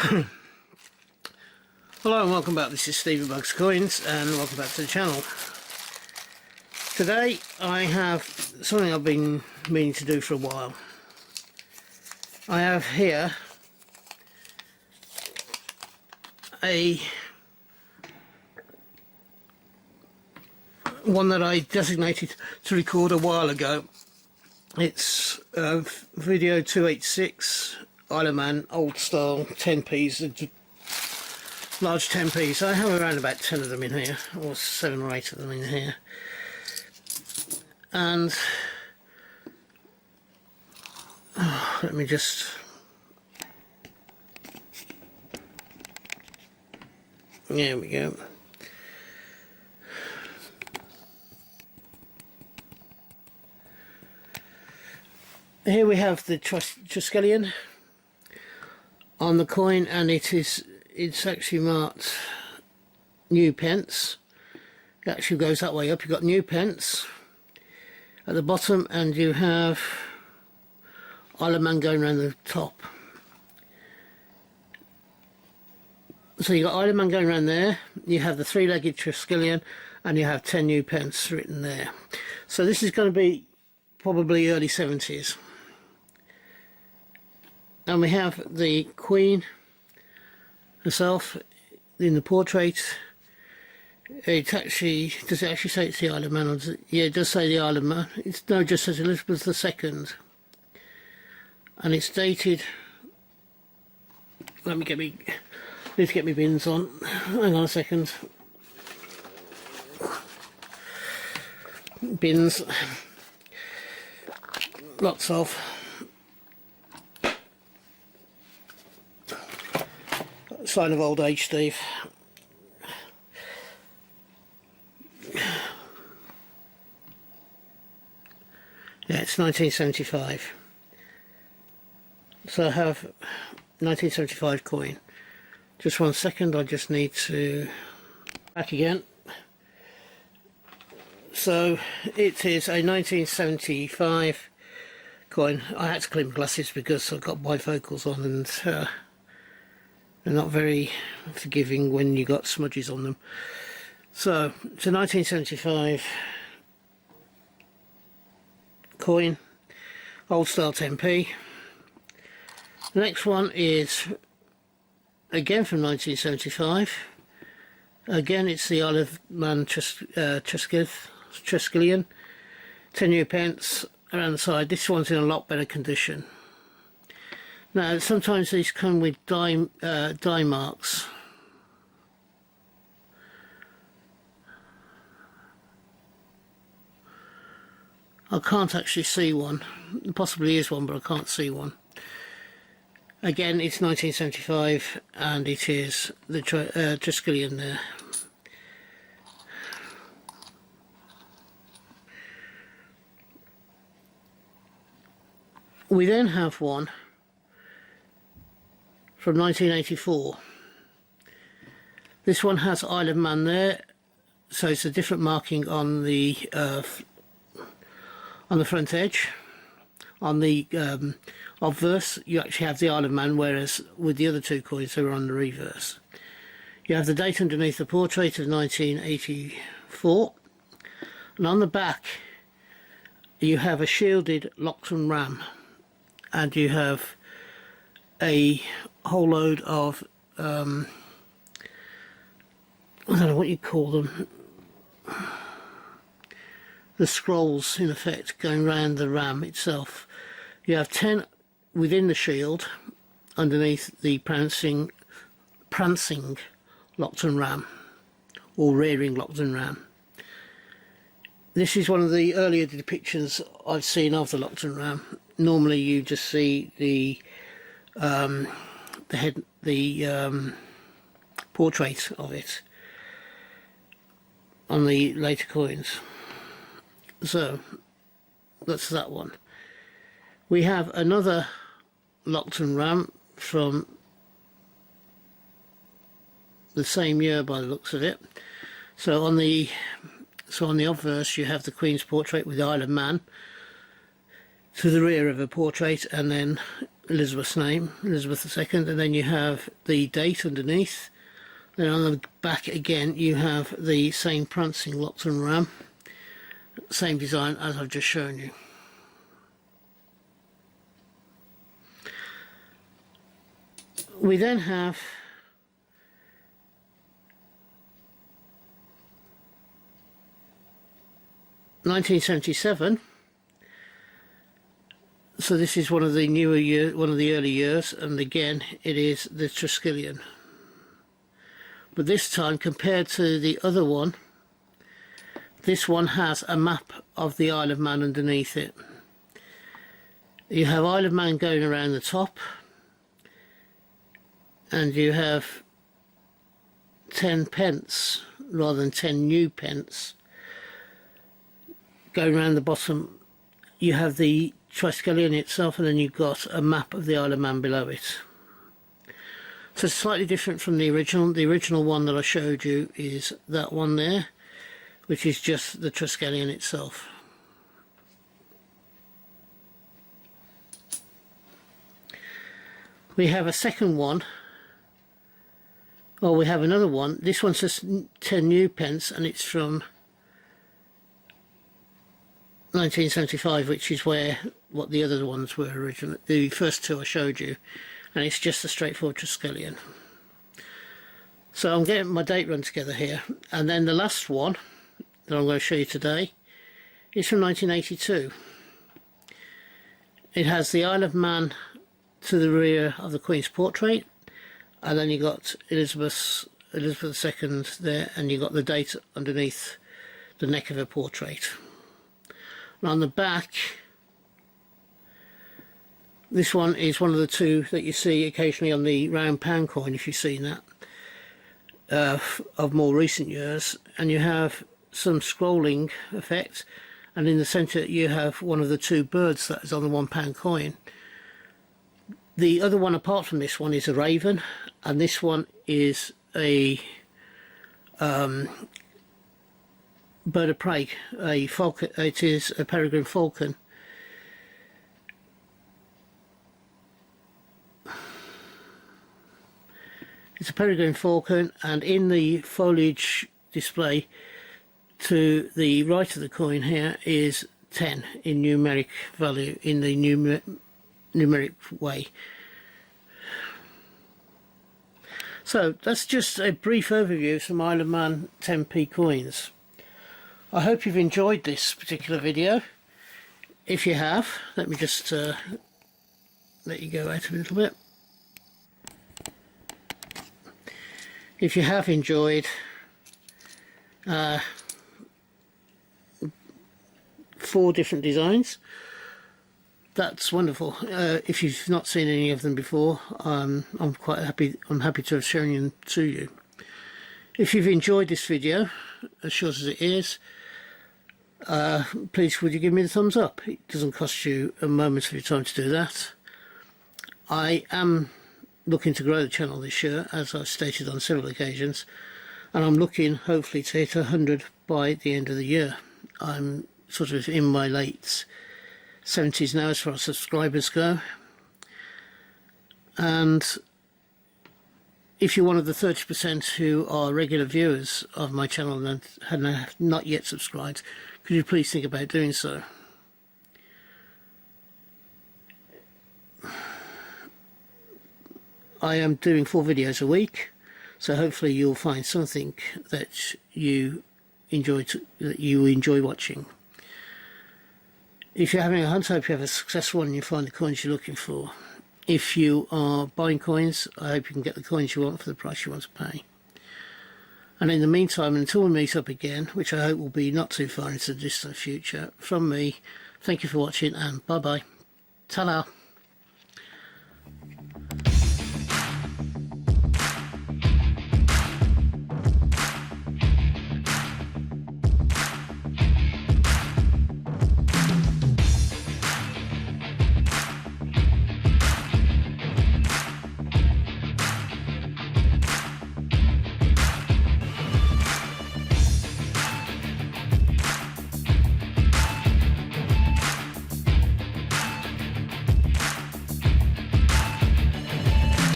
Hello and welcome back. This is Stevie Bugs Coins and welcome back to the channel. Today I have something I've been meaning to do for a while. I have here one that I designated to record a while ago. It's video 286 Isle of Man old style 10p's, large 10p's. I have around about 10 of them in here, or 7 or 8 of them in here. And let me just there we go. Here we have the Triskelion on the coin, and it's actually marked new pence. It actually goes that way up. You've got new pence at the bottom, and you have Isle of Man going around the top. So you've got Isle of Man going around there, you have the three-legged Triskelion, and you have 10 new pence written there. So this is going to be probably early 70s. And we have the Queen herself in the portrait. It actually, does it actually say it's the Isle of Man? Or yeah, it does say the Isle of Man. It just says Elizabeth II. And it's dated, need to get my bins on. Hang on a second. Bins. Lots of. Sign of old age, Steve. Yeah, it's 1975. So I have 1975 coin. Just one second, I just need to back again. So it is a 1975 coin. I had to clean my glasses because I've got bifocals on, and they're not very forgiving when you got smudges on them. So it's a 1975 coin, old style 10p. The next one is again from 1975. Again, it's the Isle of Man Triskelion, 10 new pence around the side. This one's in a lot better condition. Now, sometimes these come with die marks. I can't actually see one. There possibly is one, but I can't see one. Again, it's 1975, and it is the Triskelion there. We then have one from 1984. This one has Isle of Man there, so it's a different marking on the front edge. On the obverse, you actually have the Isle of Man, whereas with the other two coins, they were on the reverse. You have the date underneath the portrait of 1984, and on the back you have a shielded Lockton ram, and you have a whole load of I don't know what you call them, the scrolls in effect going round the ram itself. You have 10 within the shield underneath the prancing Lockton ram, or rearing Lockton ram. This is one of the earlier depictions I've seen of the Lockton ram. Normally you just see the portrait of it on the later coins. So that's that one. We have another Lockton ram from the same year by the looks of it. So on the obverse you have the Queen's portrait with the Isle of Man to the rear of a portrait, and then Elizabeth's name, Elizabeth II, and then you have the date underneath. Then on the back again you have the same prancing locked and ram, same design as I've just shown you. We then have (1977). So this is one of the newer years, one of the early years, and again it is the Triskelion. But this time, compared to the other one, this one has a map of the Isle of Man underneath it. You have Isle of Man going around the top, and you have 10 pence rather than 10 new pence going around the bottom. You have the Triskelion itself, and then you've got a map of the Isle of Man below it. So it's slightly different from the original. The original one that I showed you is that one there, which is just the Triskelion itself. We have a second one. Well, we have another one. This one says 10 new pence, and it's from 1975, which is what the other ones were originally. The first two I showed you, and it's just a straightforward Triskelion. So I'm getting my date run together here, and then the last one that I'm going to show you today is from 1982. It has the Isle of Man to the rear of the Queen's portrait, and then you got Elizabeth II there, and you got the date underneath the neck of her portrait. And on the back, this one is one of the two that you see occasionally on the round pound coin, if you've seen that, of more recent years. And you have some scrolling effect, and in the centre you have one of the two birds that is on the £1 coin. The other one apart from this one is a raven, and this one is a bird of prey, a falcon. It is a peregrine falcon. It's a peregrine falcon, and in the foliage display to the right of the coin here is 10 in numeric value, in the numeric way. So that's just a brief overview of some Isle of Man 10p coins. I hope you've enjoyed this particular video. If you have, let me just let you go out a little bit. If you have enjoyed 4 different designs, that's wonderful. If you've not seen any of them before, I'm quite happy. I'm happy to have shown them to you. If you've enjoyed this video, as short as it is, please would you give me the thumbs up. It doesn't cost you a moment of your time to do that. I am looking to grow the channel this year, as I've stated on several occasions, and I'm looking hopefully to hit 100 by the end of the year. I'm sort of in my late 70s now as far as subscribers go, and if you're one of the 30% who are regular viewers of my channel and have not yet subscribed, could you please think about doing so? I am doing 4 videos a week, so hopefully you'll find something that you enjoy watching. If you're having a hunt, I hope you have a successful one and you find the coins you're looking for. If you are buying coins, I hope you can get the coins you want for the price you want to pay. And in the meantime, until we meet up again, which I hope will be not too far into the distant future, from me, thank you for watching, and bye bye. Ta-da.